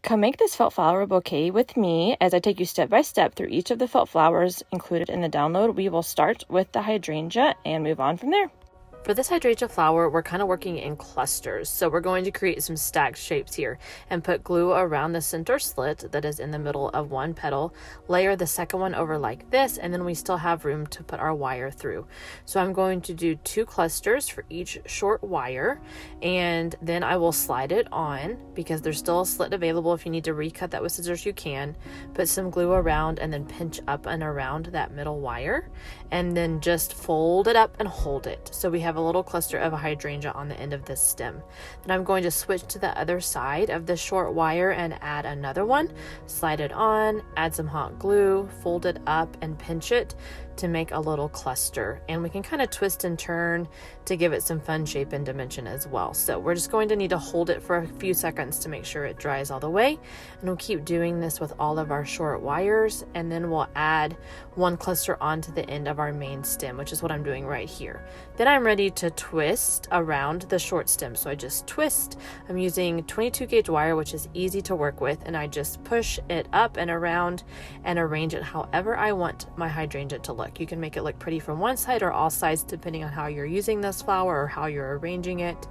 Come make this felt flower bouquet with me as I take you step by step through each of the felt flowers included in the download. We will start with the hydrangea and move on from there. For this hydrangea flower, we're kind of working in clusters. So we're going to create some stacked shapes here and put glue around the center slit that is in the middle of one petal, layer the second one over like this, and then we still have room to put our wire through. So I'm going to do 2 clusters for each short wire, and then I will slide it on because there's still a slit available. If you need to recut that with scissors, you can. Put some glue around and then pinch up and around that middle wire, and then just fold it up and hold it. So we have a little cluster of a hydrangea on the end of this stem. Then I'm going to switch to the other side of the short wire and add another one, slide it on, add some hot glue, fold it up and pinch it to make a little cluster. And we can kind of twist and turn to give it some fun shape and dimension as well. So we're just going to need to hold it for a few seconds to make sure it dries all the way. And we'll keep doing this with all of our short wires, and then we'll add one cluster onto the end of our main stem, which is what I'm doing right here. Then I'm ready to twist around the short stem. So I just twist. I'm using 22 gauge wire, which is easy to work with, and I just push it up and around and arrange it however I want my hydrangea to look. You can make it look pretty from one side or all sides depending on how you're using this flower or how you're arranging it.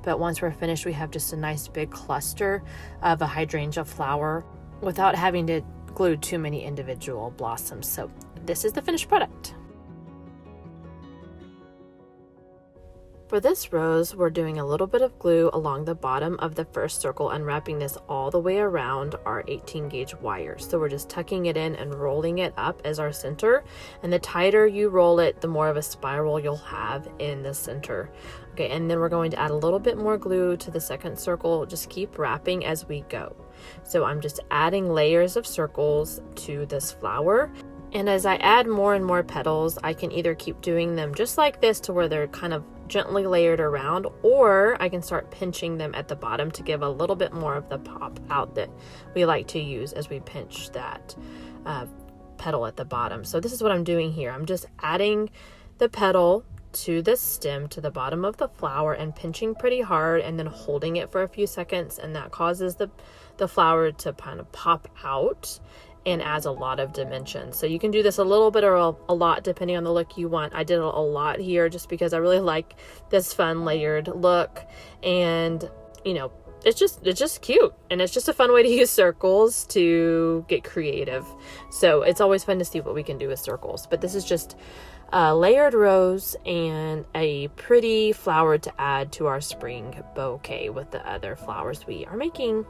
But once we're finished, we have just a nice big cluster of a hydrangea flower without having to glue too many individual blossoms. So this is the finished product. For this rose, we're doing a little bit of glue along the bottom of the first circle and wrapping this all the way around our 18 gauge wire. So we're just tucking it in and rolling it up as our center. And the tighter you roll it, the more of a spiral you'll have in the center. Okay, and then we're going to add a little bit more glue to the second circle. Just keep wrapping as we go. So I'm just adding layers of circles to this flower. And as I add more and more petals, I can either keep doing them just like this to where they're kind of gently layered around, or I can start pinching them at the bottom to give a little bit more of the pop out that we like to use as we pinch that petal at the bottom. So this is what I'm doing here. I'm just adding the petal to the stem to the bottom of the flower and pinching pretty hard and then holding it for a few seconds, and that causes the flower to kind of pop out and adds a lot of dimension. So you can do this a little bit or a lot depending on the look you want. I did a lot here just because I really like this fun layered look, and you know, it's just cute, and it's just a fun way to use circles to get creative. So it's always fun to see what we can do with circles. But this is just a layered rose and a pretty flower to add to our spring bouquet with the other flowers we are making.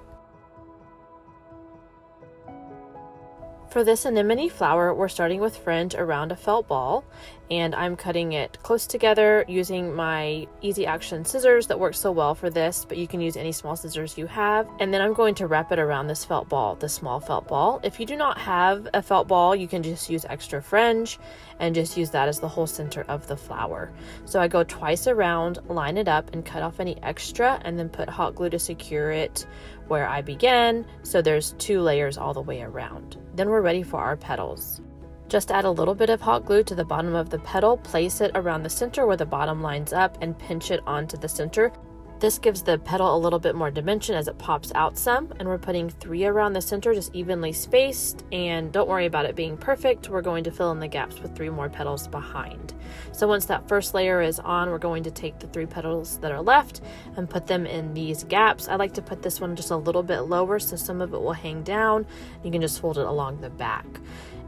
For this anemone flower, we're starting with fringe around a felt ball, and I'm cutting it close together using my easy action scissors that work so well for this, but you can use any small scissors you have. And then I'm going to wrap it around this felt ball, the small felt ball. If you do not have a felt ball, you can just use extra fringe and just use that as the whole center of the flower. So I go twice around, line it up, and cut off any extra, and then put hot glue to secure it where I began. So there's 2 layers all the way around. Then we're ready for our petals. Just add a little bit of hot glue to the bottom of the petal, place it around the center where the bottom lines up, and pinch it onto the center. This gives the petal a little bit more dimension as it pops out some, and we're putting 3 around the center, just evenly spaced, and don't worry about it being perfect. We're going to fill in the gaps with 3 more petals behind. So once that first layer is on, we're going to take the 3 petals that are left and put them in these gaps. I like to put this one just a little bit lower so some of it will hang down. You can just fold it along the back.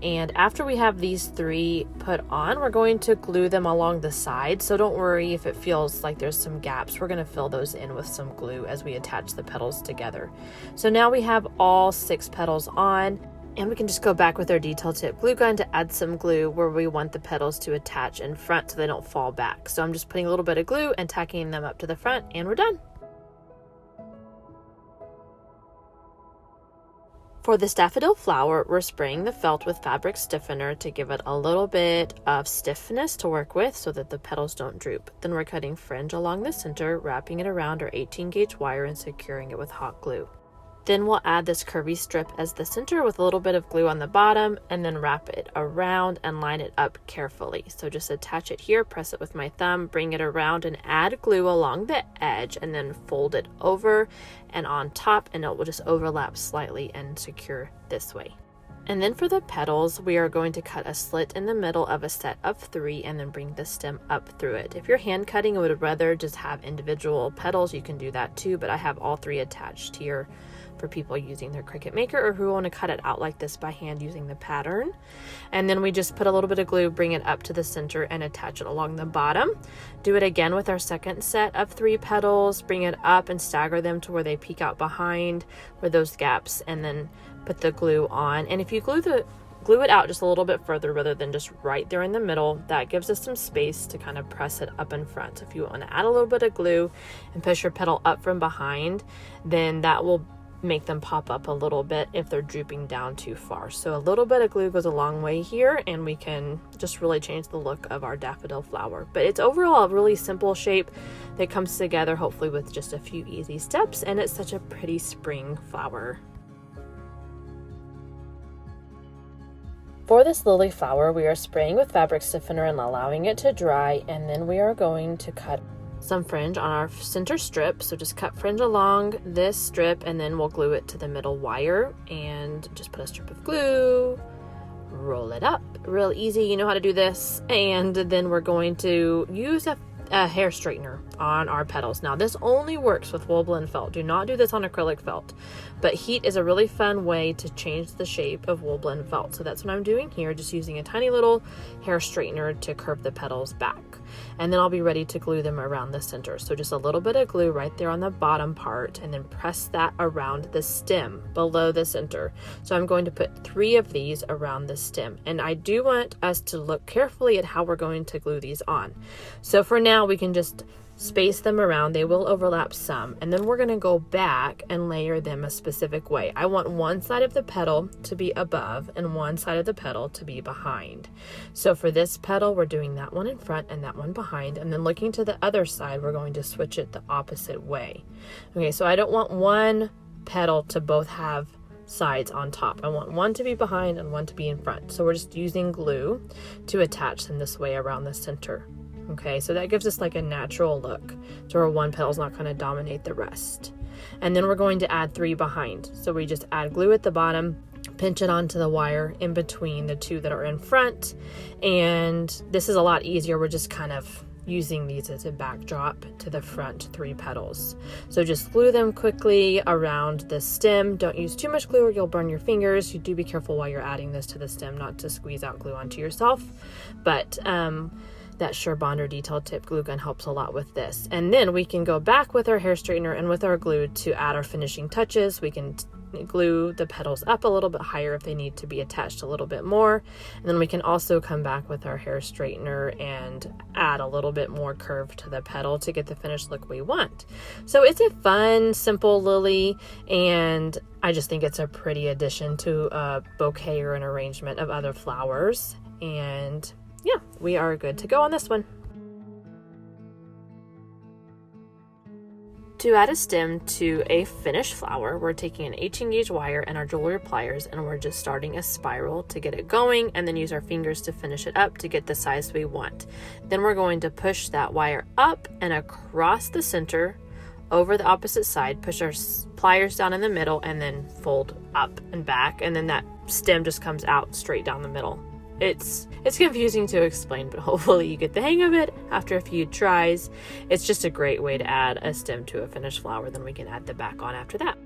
And after we have these 3 put on, we're going to glue them along the side. So don't worry if it feels like there's some gaps. We're going to fill those in with some glue as we attach the petals together. So now we have all 6 petals on, and we can just go back with our detail tip glue gun to add some glue where we want the petals to attach in front so they don't fall back. So I'm just putting a little bit of glue and tacking them up to the front, and we're done. For this daffodil flower, we're spraying the felt with fabric stiffener to give it a little bit of stiffness to work with so that the petals don't droop. Then we're cutting fringe along the center, wrapping it around our 18 gauge wire and securing it with hot glue. Then we'll add this curvy strip as the center with a little bit of glue on the bottom, and then wrap it around and line it up carefully. So just attach it here, press it with my thumb, bring it around and add glue along the edge, and then fold it over and on top, and it will just overlap slightly and secure this way. And then for the petals, we are going to cut a slit in the middle of a set of 3 and then bring the stem up through it. If you're hand cutting and would rather just have individual petals, you can do that too, but I have all 3 attached here for people using their Cricut Maker or who want to cut it out like this by hand using the pattern. And then we just put a little bit of glue, bring it up to the center and attach it along the bottom. Do it again with our second set of 3 petals, bring it up and stagger them to where they peek out behind where those gaps, and then put the glue on. And if you glue it out just a little bit further rather than just right there in the middle, that gives us some space to kind of press it up in front. So if you want to add a little bit of glue and push your petal up from behind, then that will make them pop up a little bit if they're drooping down too far. So a little bit of glue goes a long way here, and we can just really change the look of our daffodil flower. But it's overall a really simple shape that comes together hopefully with just a few easy steps, and it's such a pretty spring flower. For this lily flower, we are spraying with fabric stiffener and allowing it to dry, and then we are going to cut some fringe on our center strip. So just cut fringe along this strip, and then we'll glue it to the middle wire and just put a strip of glue, roll it up, real easy, you know how to do this. And then we're going to use a hair straightener on our petals. Now this only works with wool blend felt. Do not do this on acrylic felt, but heat is a really fun way to change the shape of wool blend felt. So that's what I'm doing here, just using a tiny little hair straightener to curve the petals back. And then I'll be ready to glue them around the center. So just a little bit of glue right there on the bottom part, and then press that around the stem below the center. So I'm going to put 3 of these around the stem, and I do want us to look carefully at how we're going to glue these on. So for now we can just space them around. They will overlap some, and then we're going to go back and layer them a specific way. I want one side of the petal to be above and one side of the petal to be behind. So for this petal, we're doing that one in front and that one behind, and then looking to the other side, we're going to switch it the opposite way. Okay, so I don't want one petal to both have sides on top. I want one to be behind and one to be in front. So we're just using glue to attach them this way around the center. Okay, so that gives us like a natural look to where one petal is not going to dominate the rest. And then we're going to add 3 behind. So we just add glue at the bottom, pinch it onto the wire in between the 2 that are in front. And this is a lot easier. We're just kind of using these as a backdrop to the front 3 petals. So just glue them quickly around the stem. Don't use too much glue or you'll burn your fingers. You do be careful while you're adding this to the stem not to squeeze out glue onto yourself. But that Sure Bonder detail tip glue gun helps a lot with this. And then we can go back with our hair straightener and with our glue to add our finishing touches. We can glue the petals up a little bit higher if they need to be attached a little bit more. And then we can also come back with our hair straightener and add a little bit more curve to the petal to get the finished look we want. So it's a fun, simple lily, and I just think it's a pretty addition to a bouquet or an arrangement of other flowers. And yeah, we are good to go on this one. To add a stem to a finished flower, we're taking an 18 gauge wire and our jewelry pliers, and we're just starting a spiral to get it going, and then use our fingers to finish it up to get the size we want. Then we're going to push that wire up and across the center over the opposite side, push our pliers down in the middle, and then fold up and back, and then that stem just comes out straight down the middle. It's confusing to explain, but hopefully you get the hang of it after a few tries. It's just a great way to add a stem to a finished flower. Then we can add the back on after that.